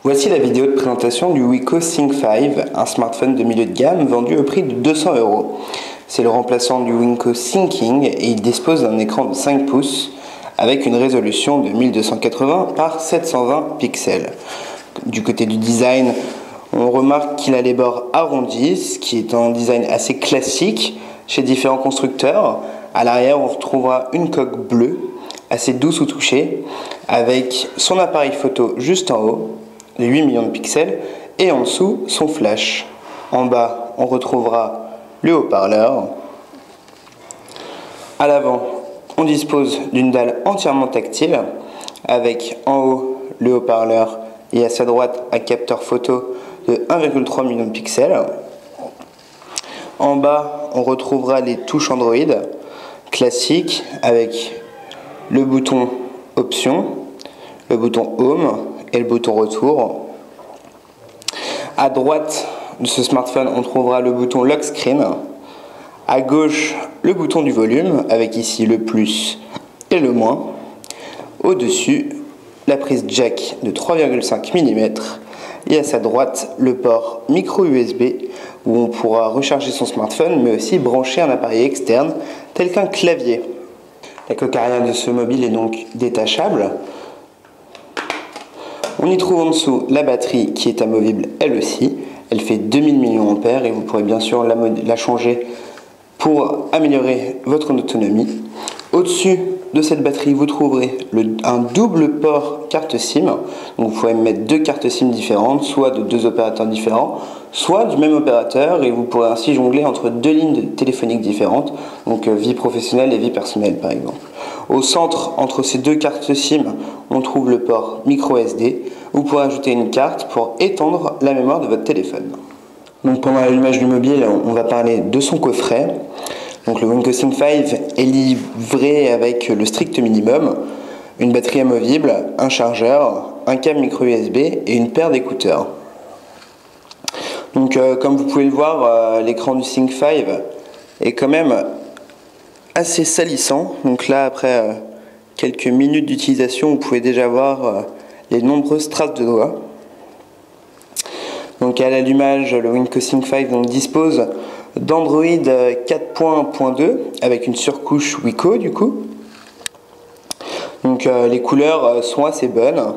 Voici la vidéo de présentation du Wiko Think 5, un smartphone de milieu de gamme vendu au prix de 200 €. C'est le remplaçant du Wiko Thinking et il dispose d'un écran de 5 pouces avec une résolution de 1280 par 720 pixels. Du côté du design, on remarque qu'il a les bords arrondis, ce qui est un design assez classique chez différents constructeurs. À l'arrière, on retrouvera une coque bleue, assez douce au toucher, avec son appareil photo juste en haut, les 8 millions de pixels, et en dessous, son flash. En bas, on retrouvera le haut-parleur. À l'avant, on dispose d'une dalle entièrement tactile, avec en haut le haut-parleur et à sa droite un capteur photo de 1,3 million de pixels. En bas, on retrouvera les touches Android classiques avec le bouton Options, le bouton Home et le bouton Retour. À droite de ce smartphone, on trouvera le bouton Lock Screen. À gauche, le bouton du volume avec ici le plus et le moins. Au-dessus, la prise jack de 3,5 mm et à sa droite, le port micro USB où on pourra recharger son smartphone mais aussi brancher un appareil externe tel qu'un clavier. La coque arrière de ce mobile est donc détachable. On y trouve en dessous la batterie qui est amovible elle aussi. Elle fait 2000 mAh et vous pourrez bien sûr la changer pour améliorer votre autonomie. Au-dessus de cette batterie, vous trouverez un double port carte SIM. Donc vous pouvez mettre deux cartes SIM différentes, soit de deux opérateurs différents, soit du même opérateur, et vous pourrez ainsi jongler entre deux lignes téléphoniques différentes, donc vie professionnelle et vie personnelle par exemple. Au centre, entre ces deux cartes SIM, on trouve le port micro SD. Vous pourrez ajouter une carte pour étendre la mémoire de votre téléphone. Donc pendant l'allumage du mobile, on va parler de son coffret. Donc le Wiko Think 5 est livré avec le strict minimum, une batterie amovible, un chargeur, un câble micro USB et une paire d'écouteurs. Donc comme vous pouvez le voir, l'écran du Think 5 est quand même assez salissant. Donc là, après quelques minutes d'utilisation, vous pouvez déjà voir les nombreuses traces de doigts. Donc à l'allumage, le Wiko Think 5 dispose d'Android 4.1.2 avec une surcouche Wiko du coup. Donc les couleurs sont assez bonnes,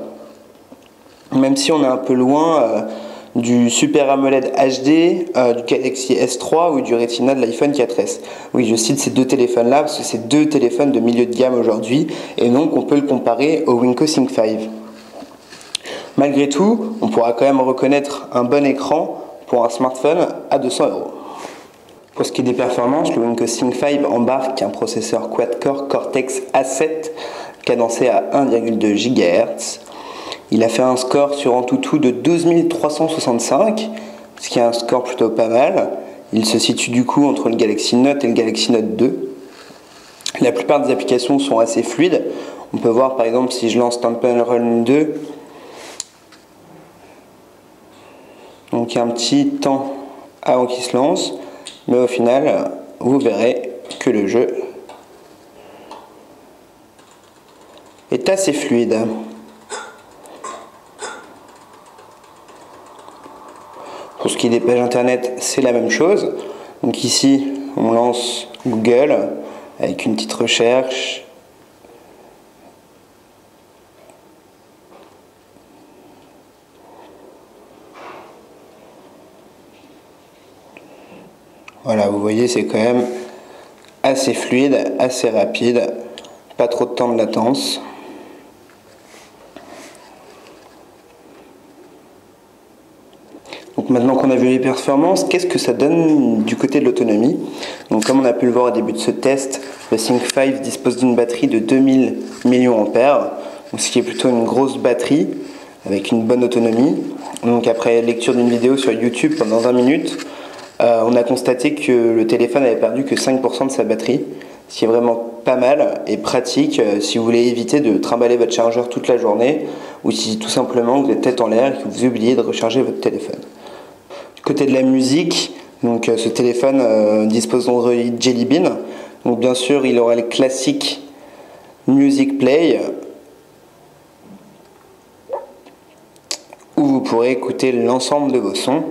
même si on est un peu loin du Super AMOLED HD, du Galaxy S3 ou du Retina de l'iPhone 4S. Oui, je cite ces deux téléphones là parce que c'est deux téléphones de milieu de gamme aujourd'hui et donc on peut le comparer au Wiko Think 5. Malgré tout, on pourra quand même reconnaître un bon écran pour un smartphone à 200 €. Pour ce qui est des performances, le Wiko Think 5 embarque un processeur quad-core Cortex A7 cadencé à 1,2 GHz. Il a fait un score sur Antutu de 12 365, ce qui est un score plutôt pas mal. Il se situe du coup entre le Galaxy Note et le Galaxy Note 2. La plupart des applications sont assez fluides. On peut voir par exemple si je lance Temple Run 2, donc il y a un petit temps avant qu'il se lance, mais au final, vous verrez que le jeu est assez fluide. Pour ce qui est des pages internet, c'est la même chose. Donc ici, on lance Google avec une petite recherche. Voilà, vous voyez, c'est quand même assez fluide, assez rapide, pas trop de temps de latence. Donc maintenant qu'on a vu les performances, qu'est-ce que ça donne du côté de l'autonomie? Donc comme on a pu le voir au début de ce test, le Think 5 dispose d'une batterie de 2000 mAh, donc ce qui est plutôt une grosse batterie avec une bonne autonomie. Donc après lecture d'une vidéo sur YouTube pendant 20 minutes, on a constaté que le téléphone avait perdu que 5% de sa batterie, ce qui est vraiment pas mal et pratique si vous voulez éviter de trimballer votre chargeur toute la journée ou si tout simplement vous êtes tête en l'air et que vous oubliez de recharger votre téléphone. Du côté de la musique, donc ce téléphone dispose d'Android Jelly Bean, donc bien sûr il aura le classique Music Play où vous pourrez écouter l'ensemble de vos sons.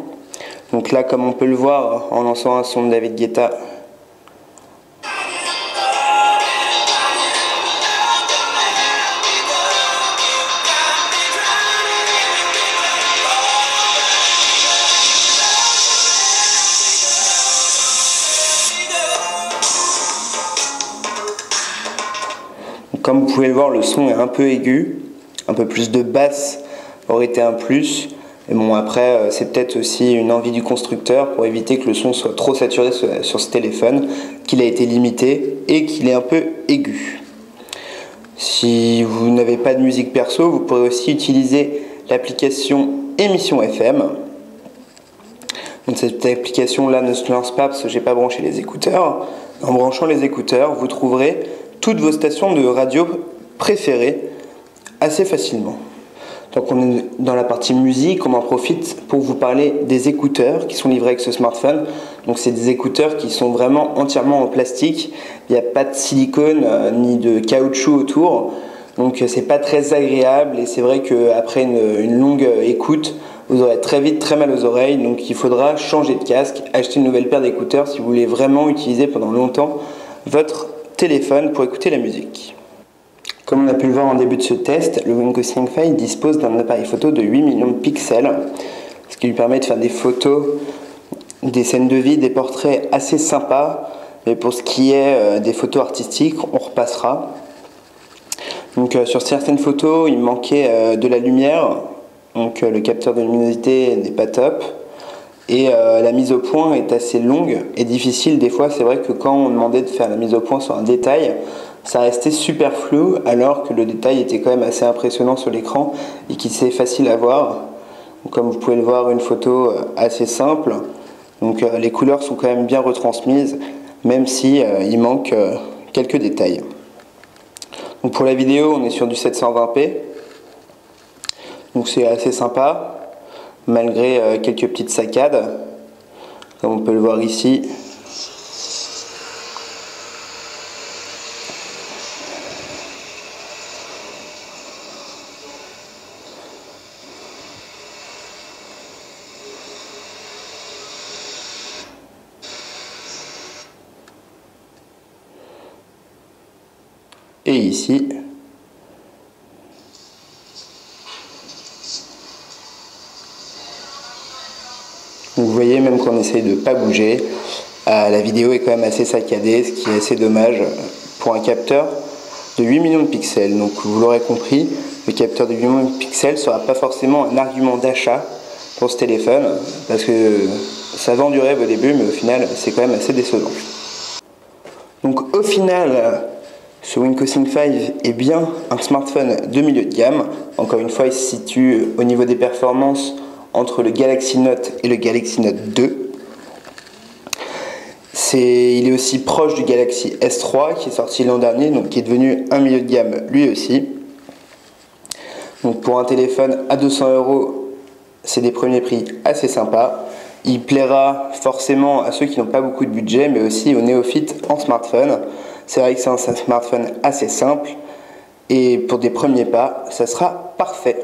Donc là, comme on peut le voir en lançant un son de David Guetta, comme vous pouvez le voir, le son est un peu aigu, un peu plus de basse aurait été un plus. Et bon, après, c'est peut-être aussi une envie du constructeur pour éviter que le son soit trop saturé sur ce téléphone, qu'il a été limité et qu'il est un peu aigu. Si vous n'avez pas de musique perso, vous pourrez aussi utiliser l'application Émission FM. Donc cette application-là ne se lance pas parce que j'ai pas branché les écouteurs. En branchant les écouteurs, vous trouverez toutes vos stations de radio préférées assez facilement. Donc on est dans la partie musique, on en profite pour vous parler des écouteurs qui sont livrés avec ce smartphone. Donc c'est des écouteurs qui sont vraiment entièrement en plastique, il n'y a pas de silicone ni de caoutchouc autour, donc c'est pas très agréable et c'est vrai qu'après une longue écoute, vous aurez très vite très mal aux oreilles, donc il faudra changer de casque, acheter une nouvelle paire d'écouteurs si vous voulez vraiment utiliser pendant longtemps votre téléphone pour écouter la musique. Comme on a pu le voir en début de ce test, le Winco Sync 5 dispose d'un appareil photo de 8 millions de pixels, ce qui lui permet de faire des photos, des scènes de vie, des portraits assez sympas, mais pour ce qui est des photos artistiques, on repassera. Donc sur certaines photos, il manquait de la lumière, donc le capteur de luminosité n'est pas top. Et la mise au point est assez longue et difficile. Des fois, c'est vrai que quand on demandait de faire la mise au point sur un détail, ça restait super flou, alors que le détail était quand même assez impressionnant sur l'écran et qu'il était facile à voir. Donc, comme vous pouvez le voir, une photo assez simple. Donc les couleurs sont quand même bien retransmises, même si il manque quelques détails. Donc pour la vidéo, on est sur du 720p. Donc c'est assez sympa, malgré quelques petites saccades, comme on peut le voir ici. Et ici. Vous voyez, même qu'on essaye de ne pas bouger, la vidéo est quand même assez saccadée, ce qui est assez dommage pour un capteur de 8 millions de pixels. Donc vous l'aurez compris, le capteur de 8 millions de pixels ne sera pas forcément un argument d'achat pour ce téléphone, parce que ça vend du rêve au début, mais au final c'est quand même assez décevant. Donc au final, ce Winco Sync 5 est bien un smartphone de milieu de gamme. Encore une fois, il se situe au niveau des performances entre le Galaxy Note et le Galaxy Note 2. Il est aussi proche du Galaxy S3 qui est sorti l'an dernier, donc qui est devenu un milieu de gamme lui aussi. Donc pour un téléphone à 200 €, c'est des premiers prix assez sympas. Il plaira forcément à ceux qui n'ont pas beaucoup de budget, mais aussi aux néophytes en smartphone. C'est vrai que c'est un smartphone assez simple et pour des premiers pas, ça sera parfait.